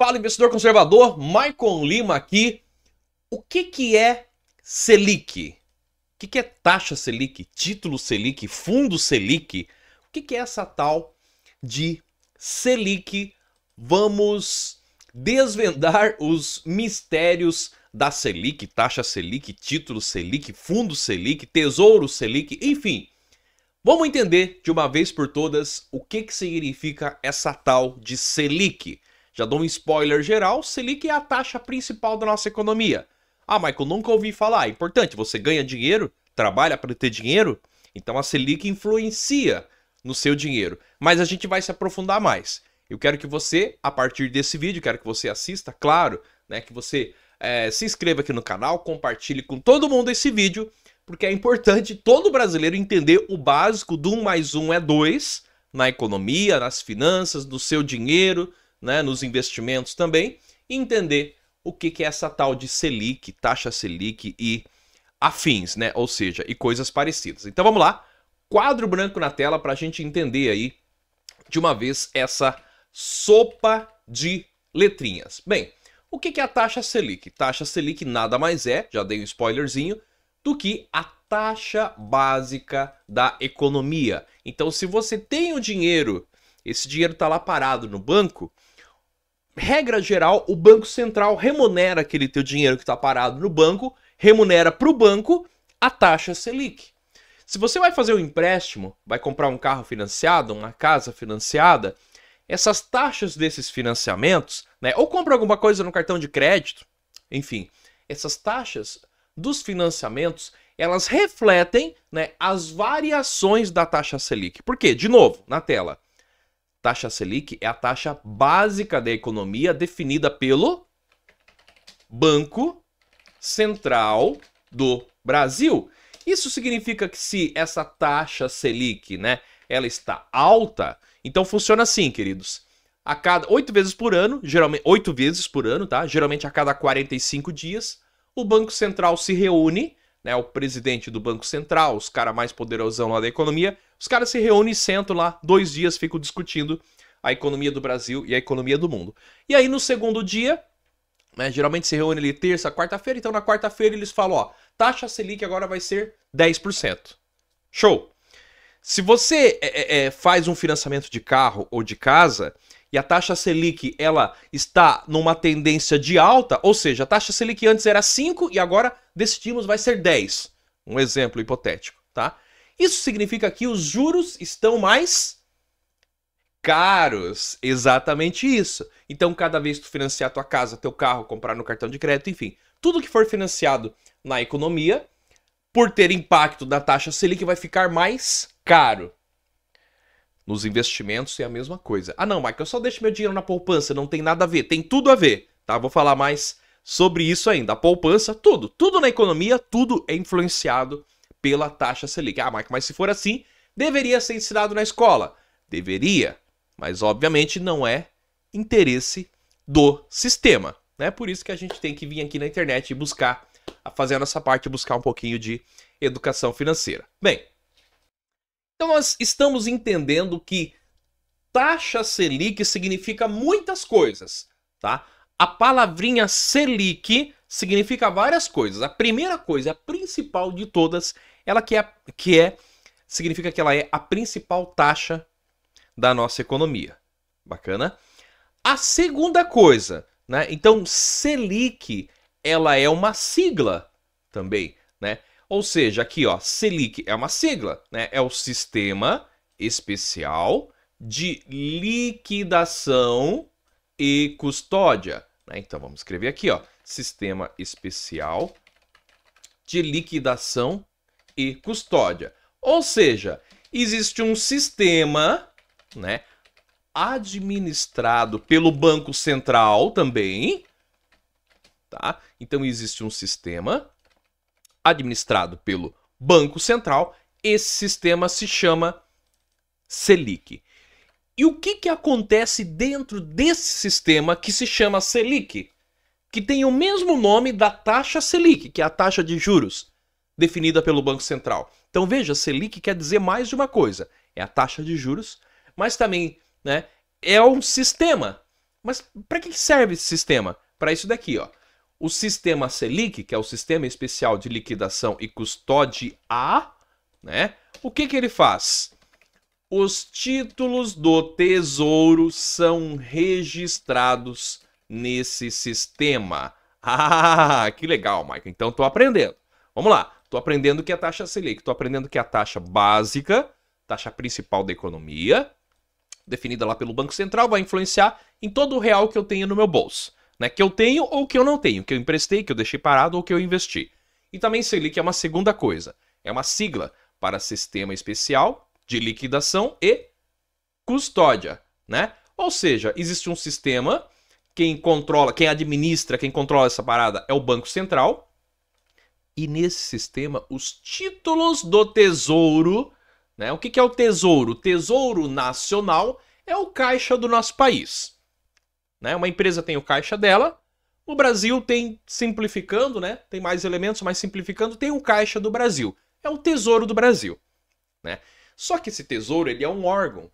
Fala, investidor conservador, Maicon Lima aqui. O que é Selic? O que é taxa Selic, título Selic, fundo Selic? O que é essa tal de Selic? Vamos desvendar os mistérios da Selic, taxa Selic, título Selic, fundo Selic, tesouro Selic, enfim. Vamos entender de uma vez por todas o que significa essa tal de Selic. Já dou um spoiler geral, Selic é a taxa principal da nossa economia. Ah, Michael, nunca ouvi falar. É importante, você ganha dinheiro, trabalha para ter dinheiro, então a Selic influencia no seu dinheiro. Mas a gente vai se aprofundar mais. Eu quero que você, a partir desse vídeo, quero que você assista, claro, né, que você se inscreva aqui no canal, compartilhe com todo mundo esse vídeo, porque é importante todo brasileiro entender o básico do 1 mais 1 é 2 na economia, nas finanças, no seu dinheiro, né, nos investimentos também, e entender o que é essa tal de Selic, taxa Selic e afins, né, ou seja, e coisas parecidas. Então vamos lá, quadro branco na tela para a gente entender aí de uma vez essa sopa de letrinhas. Bem, o que é a taxa Selic? Taxa Selic nada mais é, já dei um spoilerzinho, do que a taxa básica da economia. Então, se você tem o dinheiro, esse dinheiro está lá parado no banco, regra geral, o Banco Central remunera aquele teu dinheiro que está parado no banco, remunera para o banco a taxa Selic. Se você vai fazer um empréstimo, vai comprar um carro financiado, uma casa financiada, essas taxas desses financiamentos, né, ou compra alguma coisa no cartão de crédito, enfim, essas taxas dos financiamentos, elas refletem, né, as variações da taxa Selic. Por quê? De novo, na tela. Taxa Selic é a taxa básica da economia definida pelo Banco Central do Brasil. Isso significa que se essa taxa Selic, né, ela está alta, então funciona assim, queridos. A cada 8 vezes por ano, geralmente 8 vezes por ano, tá? Geralmente a cada 45 dias, o Banco Central se reúne, né, o presidente do Banco Central, os caras mais poderosão lá da economia, os caras se reúnem e sentam lá, 2 dias, ficam discutindo a economia do Brasil e a economia do mundo. E aí no segundo dia, né, geralmente se reúne ali terça, quarta-feira, então na quarta-feira eles falam, ó, taxa Selic agora vai ser 10%. Show! Se você faz um financiamento de carro ou de casa e a taxa Selic ela está numa tendência de alta, ou seja, a taxa Selic antes era 5 e agora decidimos vai ser 10. Um exemplo hipotético, tá? Isso significa que os juros estão mais caros. Exatamente isso. Então, cada vez que tu financiar tua casa, teu carro, comprar no cartão de crédito, enfim, tudo que for financiado na economia, por ter impacto da taxa Selic, vai ficar mais caro. Nos investimentos é a mesma coisa. Ah não, Michael, eu só deixo meu dinheiro na poupança, não tem nada a ver. Tem tudo a ver, tá? Vou falar mais sobre isso ainda. A poupança, tudo na economia, tudo é influenciado pela taxa Selic. Ah, Michael, mas se for assim, deveria ser ensinado na escola. Deveria, mas obviamente não é interesse do sistema, né? Por isso que a gente tem que vir aqui na internet e buscar, fazer a nossa parte, buscar um pouquinho de educação financeira. Bem, então nós estamos entendendo que taxa Selic significa muitas coisas, tá? A palavrinha Selic significa várias coisas. A primeira coisa, a principal de todas, ela significa que ela é a principal taxa da nossa economia. Bacana? A segunda coisa, né? Então Selic, ela é uma sigla também, né? Ou seja, aqui, ó, Selic é uma sigla, né? É o Sistema Especial de Liquidação e Custódia, né? Então vamos escrever aqui, ó, Sistema Especial de Liquidação e Custódia. Ou seja, existe um sistema, né, administrado pelo Banco Central também, tá? Então existe um sistema administrado pelo Banco Central, esse sistema se chama Selic. E o que acontece dentro desse sistema que se chama Selic? Que tem o mesmo nome da taxa Selic, que é a taxa de juros, definida pelo Banco Central. Então veja, Selic quer dizer mais de uma coisa. É a taxa de juros, mas também, né, é um sistema Mas para que serve esse sistema? Para isso daqui, ó. O sistema Selic, que é o Sistema Especial de Liquidação e Custódia, né? O que ele faz? Os títulos do Tesouro são registrados nesse sistema. Ah, que legal, Michael. Então tô aprendendo. Vamos lá. Tô aprendendo o que é a taxa Selic. Tô aprendendo que é a taxa básica, taxa principal da economia, definida lá pelo Banco Central, vai influenciar em todo o real que eu tenho no meu bolso. Né? Que eu tenho ou que eu não tenho. Que eu emprestei, que eu deixei parado ou que eu investi. E também Selic é uma segunda coisa. É uma sigla para Sistema Especial de Liquidação e Custódia, né? Ou seja, existe um sistema, quem controla, quem administra, quem controla essa parada é o Banco Central. E nesse sistema, os títulos do Tesouro, né? O que é o Tesouro? O Tesouro Nacional é o caixa do nosso país. Né? Uma empresa tem o caixa dela, o Brasil tem, simplificando, né? Tem mais elementos, mas simplificando, tem o caixa do Brasil. É o Tesouro do Brasil, né? Só que esse tesouro, ele é um órgão,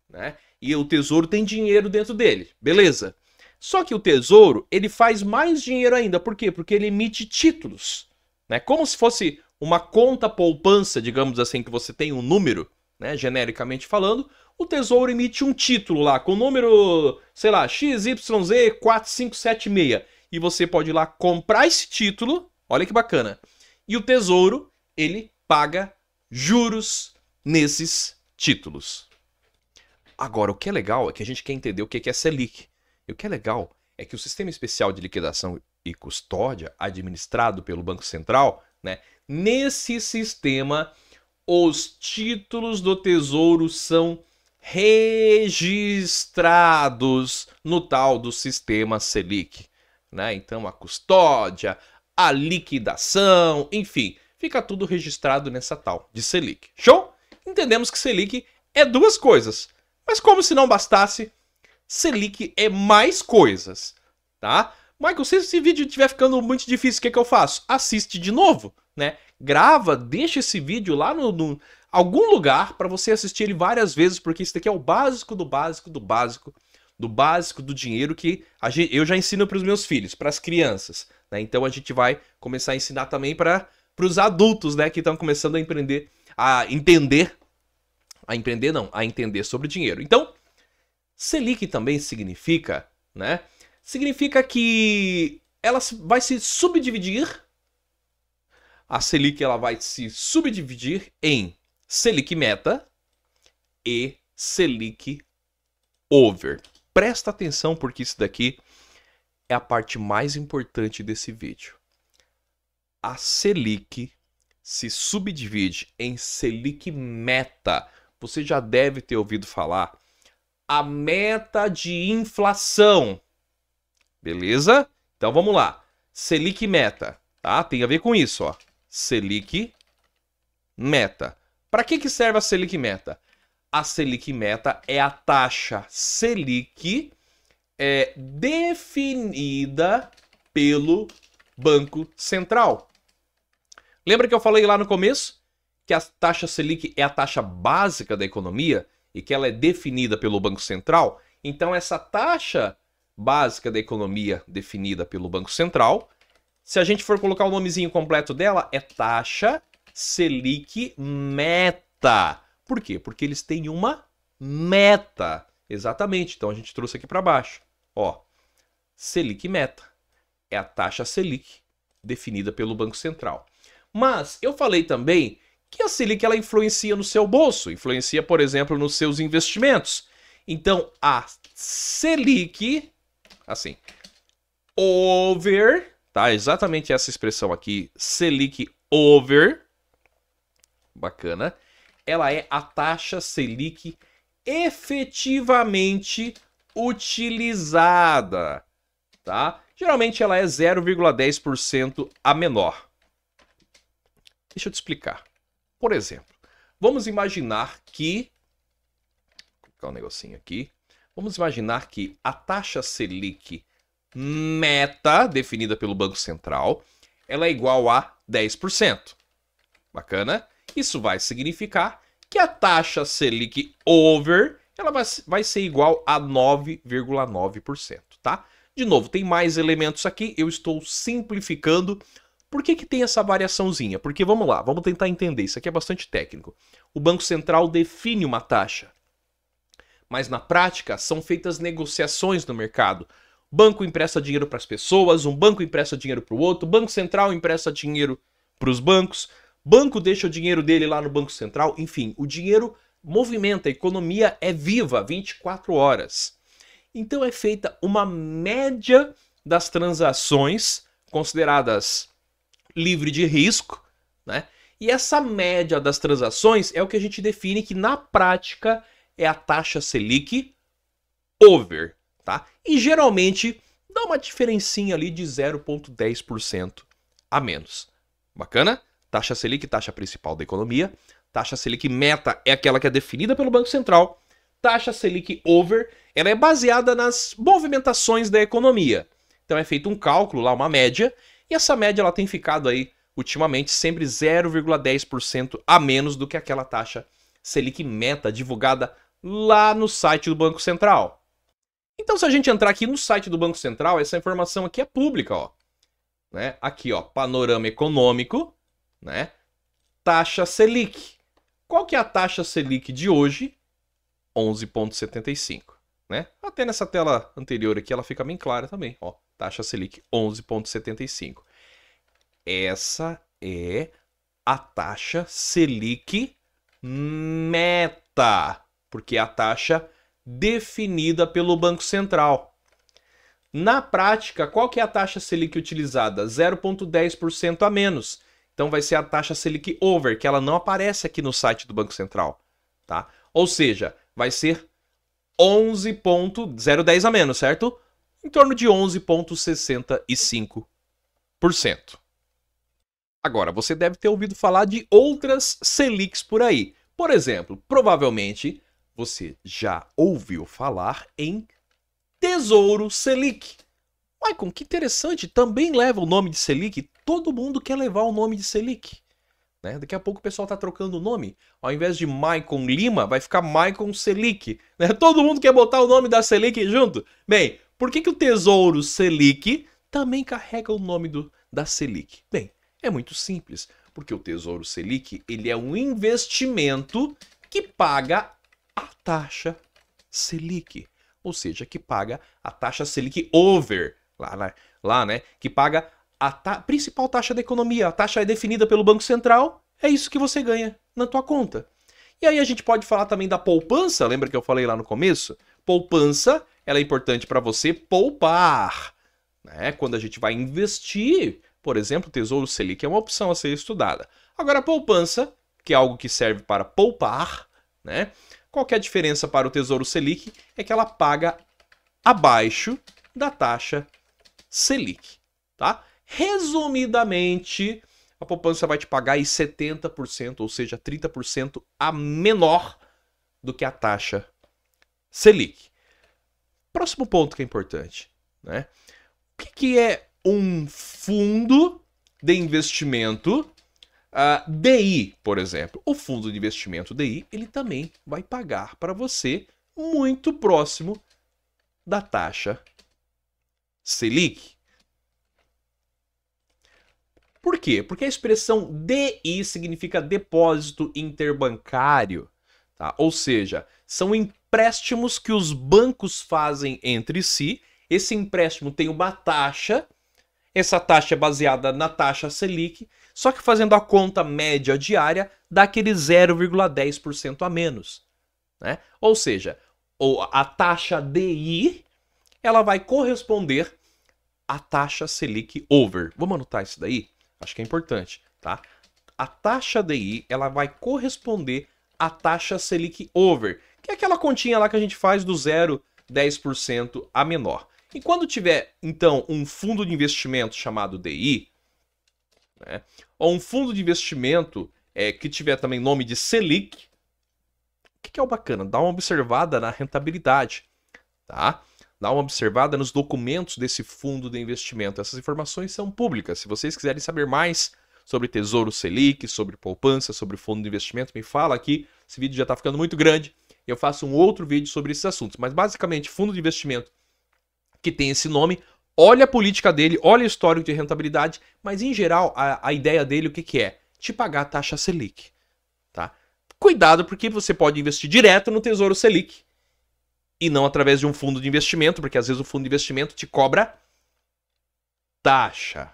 né? E o tesouro tem dinheiro dentro dele, beleza? Só que o tesouro, ele faz mais dinheiro ainda. Por quê? Porque ele emite títulos, né? Como se fosse uma conta poupança, digamos assim, que você tem um número, né? Genericamente falando, o tesouro emite um título lá, com o número, sei lá, XYZ4576. E você pode ir lá comprar esse título, olha que bacana. E o tesouro, ele paga juros nesses títulos. Agora, o que é legal é que a gente quer entender o que é Selic. E o que é legal é que o Sistema Especial de Liquidação e Custódia, administrado pelo Banco Central, né, nesse sistema, os títulos do Tesouro são registrados no tal do Sistema Selic. Né? Então, a custódia, a liquidação, enfim, fica tudo registrado nessa tal de Selic. Show? Entendemos que Selic é duas coisas, mas como se não bastasse, Selic é mais coisas, tá? Michael, se esse vídeo estiver ficando muito difícil, o que eu faço? Assiste de novo, né? Grava, deixa esse vídeo lá no algum lugar para você assistir ele várias vezes, porque isso daqui é o básico do básico do básico, do básico do dinheiro que eu já ensino para os meus filhos, para as crianças, né? Então a gente vai começar a ensinar também para os adultos, né, que estão começando a empreender, a entender sobre dinheiro. Então, Selic também significa, né? Significa que ela vai se subdividir. A Selic ela vai se subdividir em Selic Meta e Selic Over. Presta atenção porque isso daqui é a parte mais importante desse vídeo. A Selic se subdivide em Selic Meta. Você já deve ter ouvido falar a meta de inflação. Beleza? Então vamos lá. Selic Meta, tá? Tem a ver com isso, ó. Selic Meta. Para que serve a Selic Meta? A Selic Meta é a taxa Selic definida pelo Banco Central. Lembra que eu falei lá no começo que a taxa Selic é a taxa básica da economia e que ela é definida pelo Banco Central? Então essa taxa básica da economia definida pelo Banco Central, se a gente for colocar o nomezinho completo dela, é taxa Selic Meta. Por quê? Porque eles têm uma meta. Exatamente. Então a gente trouxe aqui para baixo. Ó, Selic Meta é a taxa Selic definida pelo Banco Central. Mas eu falei também que a Selic ela influencia no seu bolso, influencia, por exemplo, nos seus investimentos. Então a Selic, assim, over, tá? Exatamente essa expressão aqui, Selic over, bacana. Ela é a taxa Selic efetivamente utilizada, tá? Geralmente ela é 0,10% a menor. Deixa eu te explicar. Por exemplo, vamos imaginar que... Vou colocar um negocinho aqui. Vamos imaginar que a taxa Selic Meta, definida pelo Banco Central, ela é igual a 10%. Bacana? Isso vai significar que a taxa Selic Over ela vai ser igual a 9,9%, tá? De novo, tem mais elementos aqui, eu estou simplificando. Por que tem essa variaçãozinha? Porque vamos lá, vamos tentar entender, isso aqui é bastante técnico. O Banco Central define uma taxa, mas na prática são feitas negociações no mercado. O banco empresta dinheiro para as pessoas, um banco empresta dinheiro para o outro, o Banco Central empresta dinheiro para os bancos, o banco deixa o dinheiro dele lá no Banco Central, enfim, o dinheiro movimenta, a economia é viva 24 horas. Então é feita uma média das transações consideradas livre de risco, né? E essa média das transações é o que a gente define que na prática é a taxa Selic over, tá? E geralmente dá uma diferencinha ali de 0,10% a menos. Bacana? Taxa Selic, taxa principal da economia. Taxa Selic meta é aquela que é definida pelo Banco Central. Taxa Selic over, ela é baseada nas movimentações da economia. Então é feito um cálculo lá, uma média, e essa média ela tem ficado aí, ultimamente, sempre 0,10% a menos do que aquela taxa Selic meta divulgada lá no site do Banco Central. Então se a gente entrar aqui no site do Banco Central, essa informação aqui é pública, ó. Né? Aqui, ó, panorama econômico, né? Taxa Selic. Qual que é a taxa Selic de hoje? 11,75, né? Até nessa tela anterior aqui ela fica bem clara também, ó. Taxa Selic 11,75. Essa é a taxa Selic meta, porque é a taxa definida pelo Banco Central. Na prática, qual que é a taxa Selic utilizada? 0,10% a menos. Então vai ser a taxa Selic over, que ela não aparece aqui no site do Banco Central, tá? Ou seja, vai ser 11,010 a menos, certo? Em torno de 11,65%. Agora, você deve ter ouvido falar de outras Selics por aí. Por exemplo, provavelmente você já ouviu falar em Tesouro Selic. Maicon, que interessante, também leva o nome de Selic. Todo mundo quer levar o nome de Selic. Né? Daqui a pouco o pessoal está trocando o nome. Ao invés de Maicon Lima, vai ficar Maicon Selic. Né? Todo mundo quer botar o nome da Selic junto. Bem, por que o Tesouro Selic também carrega o nome da Selic? Bem, é muito simples. Porque o Tesouro Selic ele é um investimento que paga a taxa Selic. Ou seja, que paga a taxa Selic over. Lá, né? Que paga a principal taxa da economia. A taxa é definida pelo Banco Central. É isso que você ganha na tua conta. E aí a gente pode falar também da poupança. Lembra que eu falei lá no começo? Poupança, ela é importante para você poupar. Né? Quando a gente vai investir, por exemplo, o Tesouro Selic é uma opção a ser estudada. Agora, a poupança, que é algo que serve para poupar, né? Qual que é a diferença para o Tesouro Selic? É que ela paga abaixo da taxa Selic, tá? Resumidamente, a poupança vai te pagar aí 70%, ou seja, 30% a menor do que a taxa Selic. Próximo ponto que é importante, né? O que é um fundo de investimento DI, por exemplo? O fundo de investimento DI, ele também vai pagar para você muito próximo da taxa Selic. Por quê? Porque a expressão DI significa depósito interbancário, tá? Ou seja, são empréstimos que os bancos fazem entre si. Esse empréstimo tem uma taxa, essa taxa é baseada na taxa Selic, só que fazendo a conta média diária dá aquele 0,10% a menos, né? Ou seja, a taxa DI ela vai corresponder à taxa Selic over. Vamos anotar isso daí? Acho que é importante, tá? A taxa DI, ela vai corresponder à taxa Selic over, que é aquela continha lá que a gente faz do 0,10% a menor. E quando tiver, então, um fundo de investimento chamado DI, né, ou um fundo de investimento que tiver também nome de Selic, o que é o bacana? Dá uma observada na rentabilidade, tá? Dá uma observada nos documentos desse fundo de investimento. Essas informações são públicas. Se vocês quiserem saber mais sobre Tesouro Selic, sobre poupança, sobre fundo de investimento, me fala aqui. Esse vídeo já está ficando muito grande. eu faço um outro vídeo sobre esses assuntos. Mas basicamente, fundo de investimento que tem esse nome, olha a política dele, olha o histórico de rentabilidade, mas em geral a ideia dele o que é? Te pagar a taxa Selic, tá? Cuidado porque você pode investir direto no Tesouro Selic e não através de um fundo de investimento, porque às vezes o fundo de investimento te cobra taxa.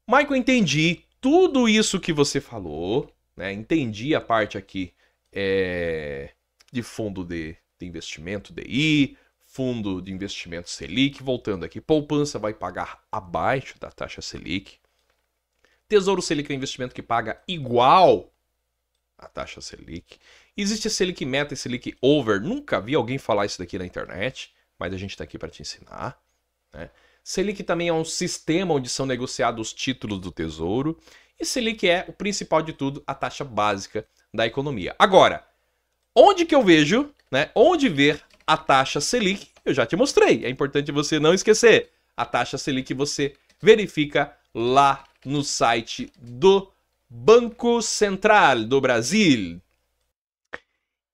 Michael, entendi tudo isso que você falou, né? Entendi a parte aqui de fundo de investimento, DI, fundo de investimento Selic, voltando aqui, poupança vai pagar abaixo da taxa Selic. Tesouro Selic é um investimento que paga igual à taxa Selic. Existe a Selic Meta e Selic Over. Nunca vi alguém falar isso daqui na internet, mas a gente está aqui para te ensinar, né? Selic também é um sistema onde são negociados os títulos do Tesouro. E Selic é, o principal de tudo, a taxa básica da economia. Agora, onde que eu vejo, né? Onde ver a taxa Selic? Eu já te mostrei. É importante você não esquecer. A taxa Selic você verifica lá no site do Banco Central do Brasil.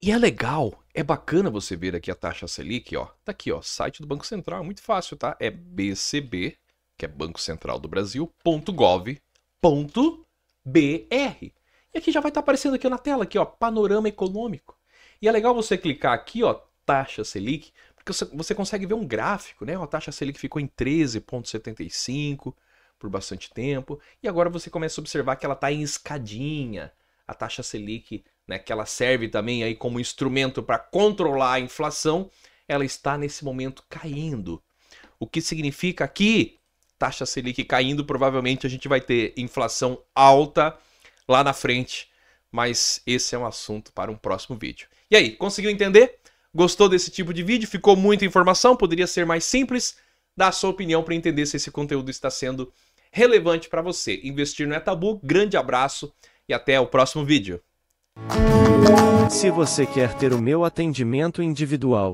E é legal, é bacana você ver aqui a taxa Selic, ó. Tá aqui, ó, site do Banco Central, é muito fácil, tá? É BCB, que é Banco Central do Brasil.gov.br. E aqui já vai estar aparecendo aqui na tela, aqui, ó, panorama econômico. E é legal você clicar aqui, ó, taxa Selic, porque você consegue ver um gráfico, né? A taxa Selic ficou em 13,75 por bastante tempo, e agora você começa a observar que ela está em escadinha. A taxa Selic, né, que ela serve também aí como instrumento para controlar a inflação, ela está nesse momento caindo. O que significa que taxa Selic caindo, provavelmente a gente vai ter inflação alta lá na frente, mas esse é um assunto para um próximo vídeo. E aí, conseguiu entender? Gostou desse tipo de vídeo? Ficou muita informação? Poderia ser mais simples? Dá a sua opinião para entender se esse conteúdo está sendo relevante para você. Investir não é tabu. Grande abraço e até o próximo vídeo. Se você quer ter o meu atendimento individual,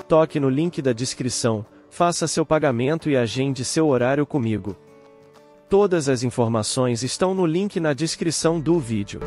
toque no link da descrição, faça seu pagamento e agende seu horário comigo. Todas as informações estão no link na descrição do vídeo.